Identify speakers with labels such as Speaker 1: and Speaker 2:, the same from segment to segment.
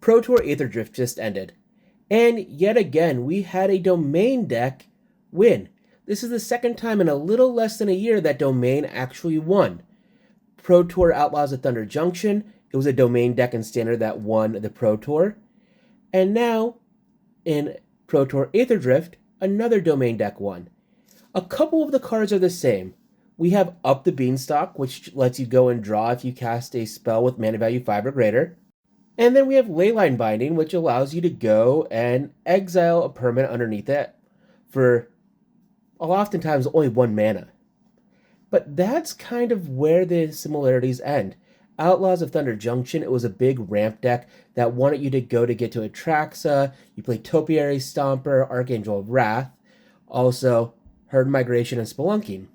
Speaker 1: Pro Tour Aether Drift just ended, and yet again we had a Domain deck win. This is the second time in a little less than a year that Domain actually won. Pro Tour Outlaws of Thunder Junction, it was a Domain deck and Standard that won the Pro Tour. And now, in Pro Tour Aether Drift, another Domain deck won. A couple of the cards are the same. We have Up the Beanstalk, which lets you go and draw if you cast a spell with mana value 5 or greater. And then we have Leyline Binding, which allows you to go and exile a permanent underneath it for oftentimes only 1 mana. But that's kind of where the similarities end. Outlaws of Thunder Junction, it was a big ramp deck that wanted you to go to get to Atraxa. You play Topiary Stomper, Archangel of Wrath, also Herd Migration and Spelunking.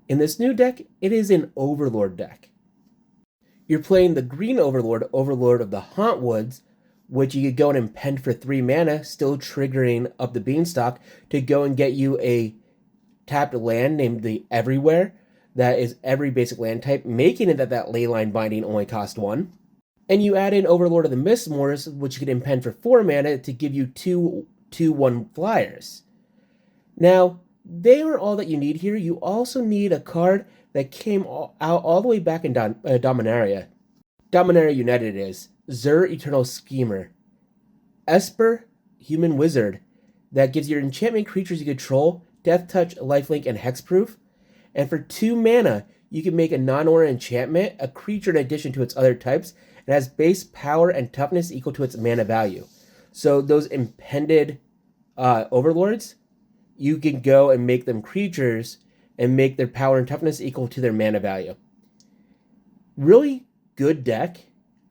Speaker 1: In this new deck, it is an Overlord deck. You're playing the green Overlord, Overlord of the Hauntwoods, which you could go and impend for 3 mana, still triggering Up the Beanstalk to go and get you a tapped land named the Everywhere. That is every basic land type, making it that Leyline Binding only cost 1. And you add in Overlord of the Mistmoors, which you can impend for 4 mana to give you 2/1 flyers. Now, they aren't all that you need here. You also need a card that came out all the way back in Dominaria. Dominaria United is Zur Eternal Schemer. Esper, Human Wizard, that gives your enchantment creatures you control Death Touch, Lifelink, and Hexproof. And for 2 mana, you can make a non-aura enchantment, a creature in addition to its other types, and has base power and toughness equal to its mana value. So those impended overlords, you can go and make them creatures and make their power and toughness equal to their mana value. Really good deck.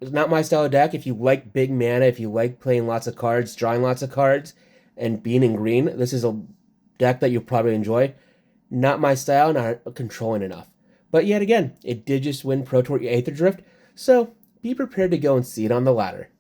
Speaker 1: It's not my style of deck. If you like big mana, if you like playing lots of cards, drawing lots of cards, and being in green, this is a deck that you'll probably enjoy. Not my style, not controlling enough. But yet again, it did just win Pro Tour Aether Drift, so be prepared to go and see it on the ladder.